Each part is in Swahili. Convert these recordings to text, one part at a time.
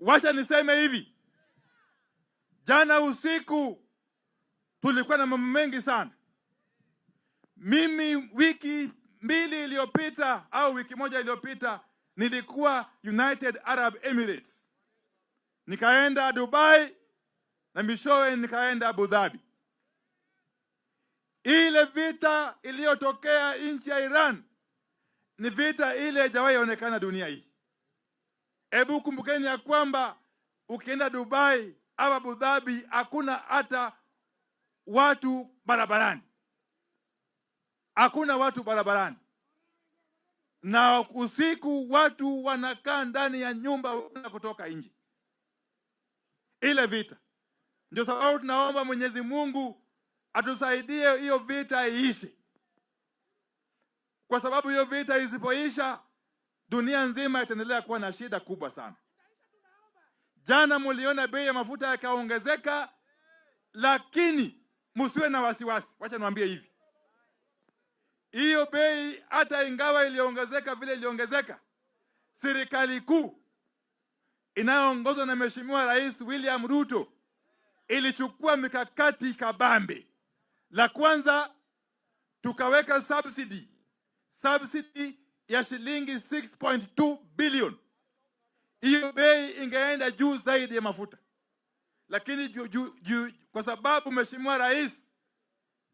Wacha niseme hivi. Jana usiku tulikuwa na mambo mengi sana. Mimi wiki mbili iliyopita au wiki moja iliyopita nilikuwa United Arab Emirates. Nikaenda Dubai na mishowe nikaenda Abu Dhabi. Ile vita iliyotokea nchi ya Iran ni vita ile haijawahi onekana dunia hii. Hebu kumbukeni ya kwamba ukienda Dubai au Abu Dhabi hakuna hata watu barabarani. Hakuna watu barabarani. Na usiku watu wanakaa ndani ya nyumba na kutoka nje. Ile vita. Ndio sababu tunaomba Mwenyezi Mungu atusaidie hiyo vita iishe. Kwa sababu hiyo vita isipoisha, dunia nzima itaendelea kuwa na shida kubwa sana. Jana muliona bei ya mafuta yakaongezeka, lakini msiwe na wasiwasi. Wacha niwaambie hivi. Hiyo bei hata ingawa iliongezeka vile iliongezeka, serikali kuu inayoongozwa na Mheshimiwa Rais William Ruto ilichukua mikakati kabambe. La kwanza, tukaweka subsidy ya shilingi 6.2 billion. Hiyo bei ingeenda juu zaidi ya mafuta. Lakini kwa sababu Mheshimiwa Rais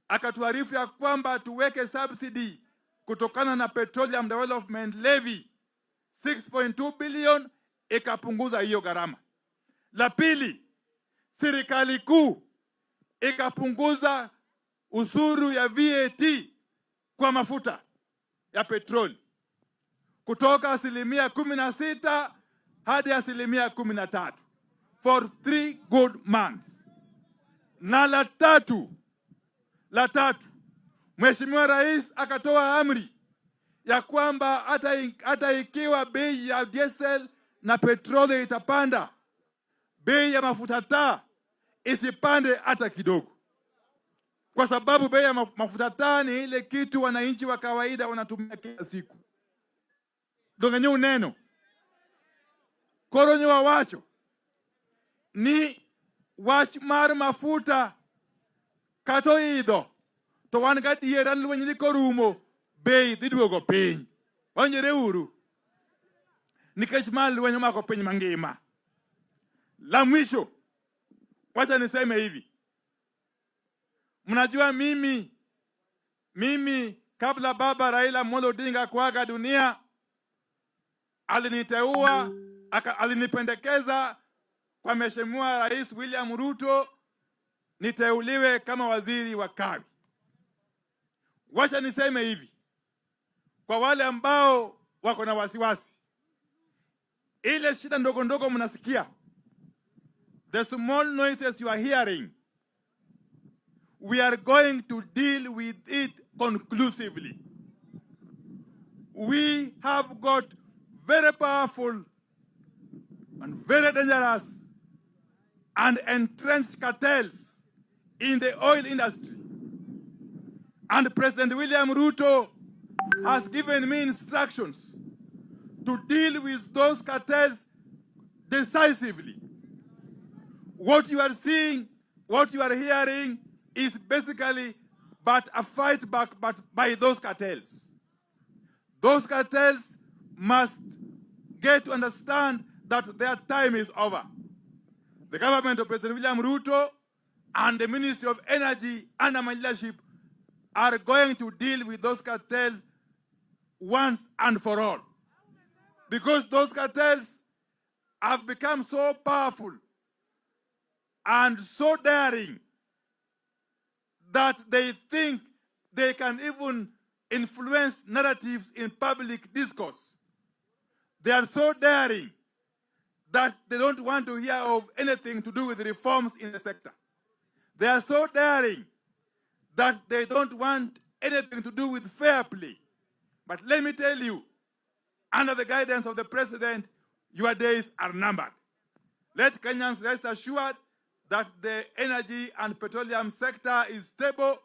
akatuarifu ya kwamba tuweke subsidy kutokana na Petroleum Development Levy 6.2 billion, ikapunguza hiyo gharama. La pili, serikali kuu ikapunguza ushuru ya VAT kwa mafuta ya petroli kutoka 16% hadi 13% for 3 good months. Na la tatu, Mheshimiwa Rais akatoa amri ya kwamba hata ikiwa bei ya diesel na petroli itapanda, bei ya mafuta taa isipande hata kidogo. Kwa sababu bei ya mafuta taa ni ile kitu wananchi wa kawaida wanatumia kila siku. Dongenye uneno. Koronyo wa wacho. Ni wachmar mafuta kato idho. To wan ga dieran lwenye ni korumo bei dhiduogo piny. Wanyere uru. Nikech mal lwenye mako piny mangima. La mwisho, wacha niseme hivi. Mnajua mimi kabla baba Raila Amolo Odinga kuaga dunia, alinipendekeza kwa Mheshimiwa Rais William Ruto niteuliwe kama waziri wa kawi. Wacha niseme hivi, kwa wale ambao wako na wasiwasi, ile shida ndogo ndogo mnasikia, the small noises you are hearing, we are going to deal with it conclusively. We have got very powerful and very dangerous and entrenched cartels in the oil industry. And President William Ruto has given me instructions to deal with those cartels decisively. What you are seeing, what you are hearing is basically but a fight back by those cartels. Those cartels must get to understand that their time is over. The government of President William Ruto and the Ministry of Energy under my leadership are going to deal with those cartels once and for all. Because those cartels have become so powerful and so daring that they think they can even influence narratives in public discourse. They are so daring that they don't want to hear of anything to do with reforms in the sector. They are so daring that they don't want anything to do with fair play. But let me tell you, under the guidance of the president, your days are numbered. Let Kenyans rest assured that the energy and petroleum sector is stable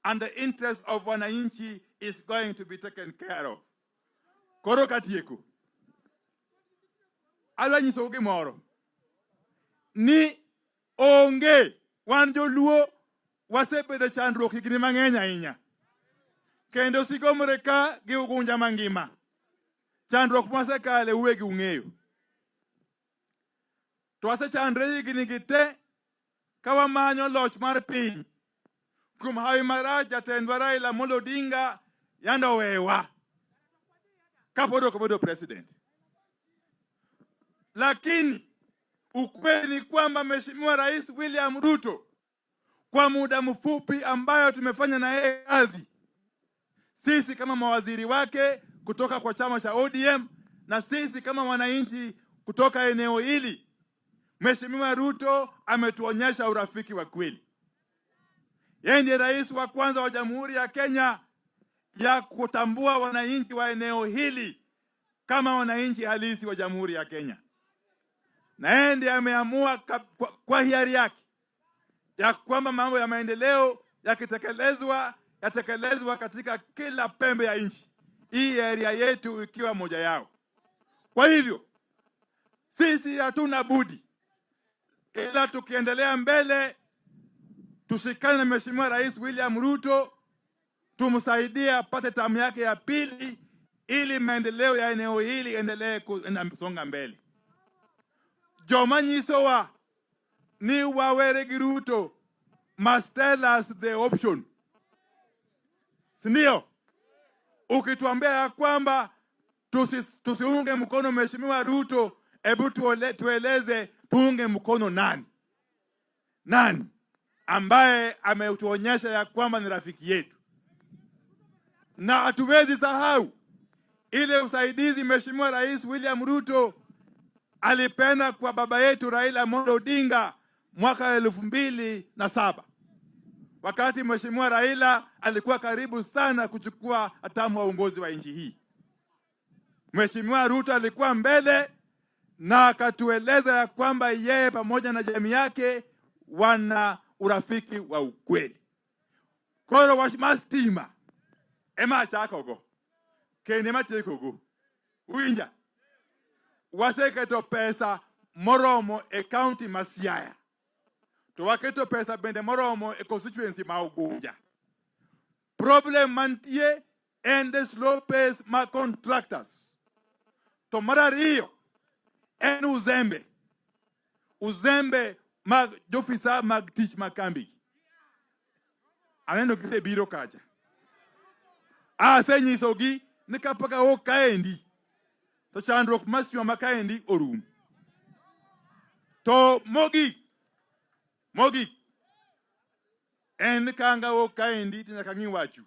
and the interest of wananchi is going to be taken care of. Koro katieko. Ala nyiso gimoro. ni onge wan joluo wasebedo chandruok higni mang'eny ahinya. Kendo sigomre ka gi ugunja mangima. Chandruok mwasekale uwegi ung'eyo. To wasechandre higni gite ka wamanyo loch mar piny. Kuom hawi marach jatendwa Raila Amolo Odinga yando wewa kapod ok obedo president. Lakini ukweli ni kwamba Mheshimiwa Rais William Ruto kwa muda mfupi ambayo tumefanya na yeye kazi, sisi kama mawaziri wake kutoka kwa chama cha ODM na sisi kama wananchi kutoka eneo hili, Mheshimiwa Ruto ametuonyesha urafiki wa kweli. Yeye ndiye rais wa kwanza wa Jamhuri ya Kenya ya kutambua wananchi wa eneo hili kama wananchi halisi wa Jamhuri ya Kenya. Na yeye ndiye ameamua kwa hiari yake ya kwamba mambo ya maendeleo yatekelezwa katika kila pembe ya nchi, hii area yetu ikiwa moja yao. Kwa hivyo sisi hatuna budi ila tukiendelea mbele tushikane na Mheshimiwa Rais William Ruto, tumsaidie apate tamu yake ya pili ili maendeleo ya eneo hili endelee kusonga mbele. Joma nyisowa ni wawere gi Ruto must tell us the option. Sindio? Ukituambia ya kwamba tusiunge mkono Mheshimiwa Ruto, hebu tueleze tuunge mkono nani? Nani ambaye ametuonyesha ya kwamba ni rafiki yetu? Na hatuwezi sahau ile usaidizi Mheshimiwa Rais William Ruto alipenda kwa baba yetu Raila Amolo Odinga mwaka 2007. Wakati Mheshimiwa Raila alikuwa karibu sana kuchukua hatamu wa uongozi wa nchi hii, Mheshimiwa Ruto alikuwa mbele na akatueleza ya kwamba yeye pamoja na jamii yake wana urafiki wa ukweli. Koro washmastima ema chakogo kende matikogo uinja waseketo pesa moromo e county ma Siaya, to waketo pesa bende moromo e constituency ma Ugunja. Problem mantie and the slow pace ma contractors. To marariyo en uzembe mag jofisa mag tich makambi. Aneno kise biro kacha. Asenyisogi ni kapaka o kaendi to chandruok masio makaendi orum. To mogi en kanga o kaendi tinyaka ng'i wachu.